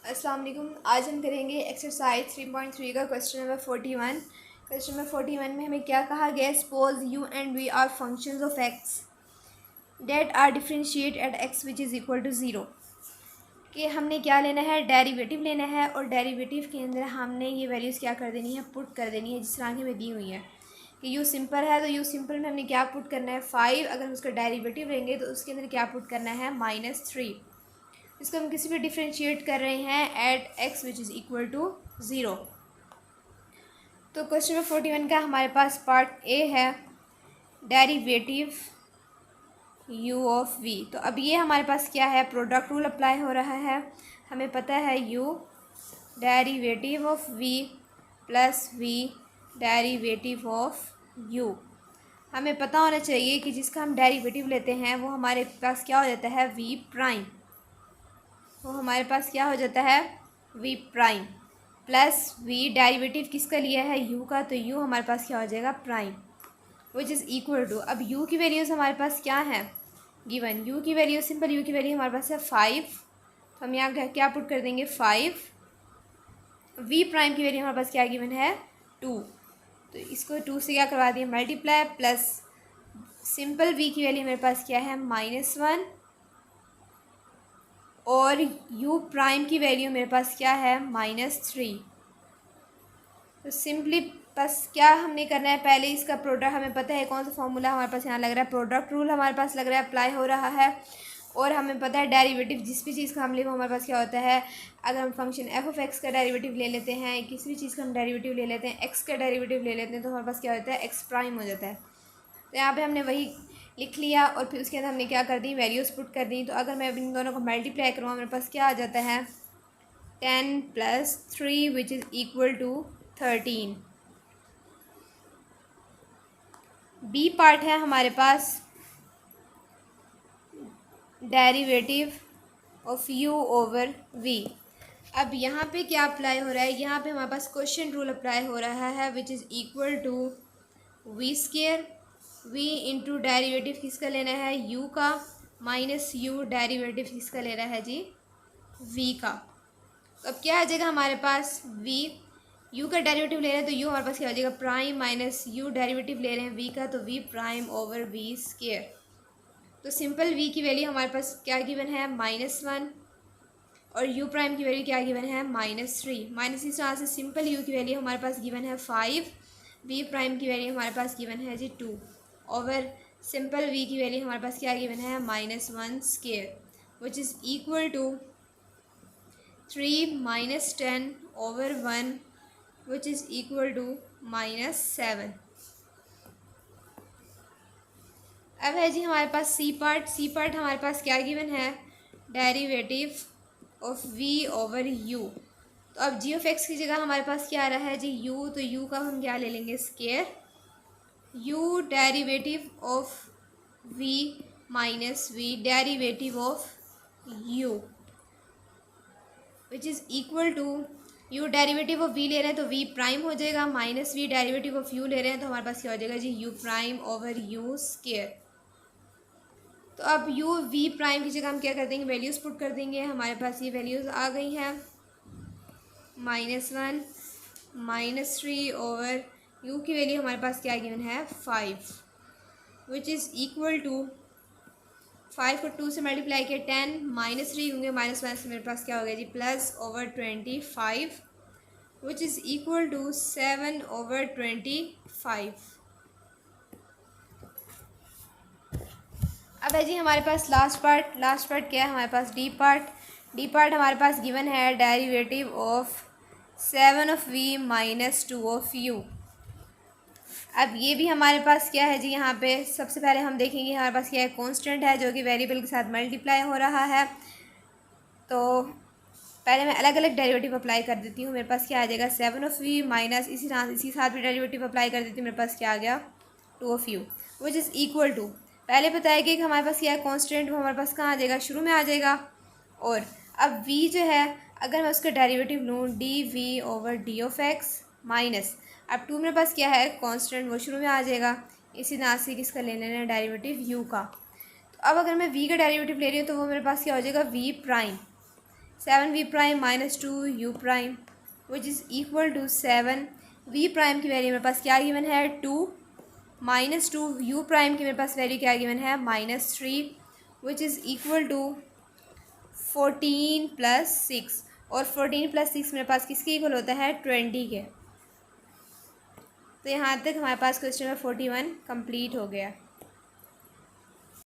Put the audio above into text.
अस्सलाम वालेकुम। आज हम करेंगे एक्सरसाइज 3.3 का क्वेश्चन नंबर 41। क्वेश्चन नंबर 41 में हमें क्या कहा गया है? Suppose u and v are functions of x that are differentiate at x which is equal to zero. कि हमने क्या लेना है? डेरिवेटिव लेना है, और डेरिवेटिव के अंदर हमने ये वैल्यूज़ क्या कर देनी है? पुट कर देनी है, जिस तरह की हमें दी हुई है कि यू सिंपल है तो यू सिंपल में हमने क्या पुट करना है? 5। अगर हम उसका डेरिवेटिव लेंगे तो उसके अंदर क्या पुट करना है? -3। इसको हम किसी भी डिफ्रेंशिएट कर रहे हैं at x which is equal to zero. तो क्वेश्चन नंबर 41 का हमारे पास पार्ट ए है डेरिवेटिव u ऑफ v। तो अब ये हमारे पास क्या है? प्रोडक्ट रूल अप्लाई हो रहा है। हमें पता है u derivative of v plus v derivative of u। हमें पता होना चाहिए कि जिसका हम डेरिवेटिव लेते हैं वो हमारे पास क्या हो जाता है? v prime. वो हमारे पास क्या हो जाता है? v prime plus v derivative किसका लिया है? u का। तो u हमारे पास क्या हो जाएगा? Prime which is equal to, अब u की वैल्यूज़ हमारे पास क्या है? गिवन u की वैल्यू, सिंपल u की वैल्यू हमारे पास है 5। तो हम यहाँ क्या पुट कर देंगे? 5। v प्राइम की वैल्यू हमारे पास क्या गिवन है? 2। तो इसको 2 से क्या करवा दिया? मल्टीप्लाई, प्लस सिंपल v की वैल्यू मेरे पास क्या है? -1, और u प्राइम की वैल्यू मेरे पास क्या है? -3। तो सिंपली बस क्या हमने करना है? पहले इसका प्रोडक्ट, हमें पता है कौन सा फॉर्मूला हमारे पास यहाँ लग रहा है? प्रोडक्ट रूल हमारे पास लग रहा है अप्लाई हो रहा है। और हमें पता है डेरिवेटिव जिस भी चीज़ का हम ले वो हमारे पास क्या होता है? अगर हम फंक्शन एफ ऑफ एक्स का डेरिवेटिव ले लेते हैं, किसी भी चीज़ का हम डेरिवेटिव ले लेते हैं, एक्स का डेरिवेटिव ले लेते हैं, तो हमारे पास क्या होता है? एक्स प्राइम हो जाता है। तो यहाँ पे हमने वही लिख लिया, और फिर उसके अंदर हमने क्या कर दी? वैल्यूज़ पुट कर दी। तो अगर मैं इन दोनों को मल्टीप्लाई करूँ, मेरे पास क्या आ जाता है? 10 + 3 which is equal to 13। B part है हमारे पास derivative of u over v। अब यहाँ पे क्या अप्लाई हो रहा है? यहाँ पे हमारे पास क्वेश्चन रूल अप्लाई हो रहा है which is equal to v square. v into derivative किसका लेना है? u का, माइनस u डेरिवेटिव किसका लेना है जी? v का। तो अब क्या आ जाएगा हमारे पास? v, u का डेरिवेटिव ले रहे हैं तो u हमारे पास क्या हो जाएगा? प्राइम, माइनस u डेरिवेटिव ले रहे हैं v का, तो v prime over v square. तो सिंपल v की वैल्यू हमारे पास क्या गिवन है? -1, और u प्राइम की वैल्यू क्या गिवन है? -3। माइनस इस तरह से सिंपल u की वैल्यू हमारे पास गिवन है 5, v प्राइम की वैल्यू हमारे पास गिवन है जी 2, ओवर सिंपल v की वैल्यू हमारे पास क्या गिवन है? -1 square which is equal to 3 - 10 over 1 which is equal to -7। अब है जी हमारे पास सी पार्ट। सी पार्ट हमारे पास क्या गिवन है? Derivative of v over u। तो अब g ऑफ x की जगह हमारे पास क्या आ रहा है जी? u। तो u का हम क्या ले लेंगे? Square. u derivative of v minus v derivative of u which is equal to, u derivative of v ले रहे हैं तो v प्राइम हो जाएगा, minus v derivative of u ले रहे हैं तो हमारे पास क्या हो जाएगा जी? u prime over u square. तो अब u v प्राइम की जगह हम क्या कर देंगे? वैल्यूज़ पुट कर देंगे। हमारे पास ये वैल्यूज़ आ गई हैं, -1, -3 ओवर u की वैल्यू हमारे पास क्या गिवन है? 5 विच इज़ इक्वल टू 5 को 2 से मल्टीप्लाई किया 10, -3 होंगे, -1 से मेरे पास क्या हो गया जी? Plus over 25 which is equal to 7 over 25। अब है जी हमारे पास लास्ट पार्ट। लास्ट पार्ट क्या है हमारे पास? D part. डी पार्ट हमारे पास गिवन है derivative of 7 of v minus 2 of u। अब ये भी हमारे पास क्या है जी? यहाँ पे सबसे पहले हम देखेंगे हमारे पास क्या है? कांस्टेंट है जो कि वेरिएबल के साथ मल्टीप्लाई हो रहा है। तो पहले मैं अलग अलग डेरिवेटिव अप्लाई कर देती हूँ। मेरे पास क्या आ जाएगा? 7 ऑफ v माइनस इसी साथ भी डेरिवेटिव अप्लाई कर देती हूँ। मेरे पास क्या आ गया? 2 of u which is equal to, पहले बताया कि हमारे पास क्या है? कांस्टेंट, वो हमारे पास कहाँ आ जाएगा? शुरू में आ जाएगा। और अब v जो है, अगर मैं उसका डेरिवेटिव लूँ dv over d of x minus, अब 2 मेरे पास क्या है? कांस्टेंट, वो शुरू में आ जाएगा। इसी तरह से किसका ले लेना है? डेरिवेटिव u का। तो अब अगर मैं v का डेरिवेटिव ले रही हूँ तो वो मेरे पास क्या हो जाएगा? v prime. 7v' minus 2u' which is equal to 7 v' की वैल्यू मेरे पास क्या गिवन है 2 माइनस 2u' की मेरे पास वैल्यू क्या गिवन है -3 विच इज़ इक्वल टू 14 + 6 और 14 + 6 मेरे पास किसके इक्वल होता है 20 के। तो यहाँ तक हमारे पास क्वेश्चन नंबर 41 कंप्लीट हो गया।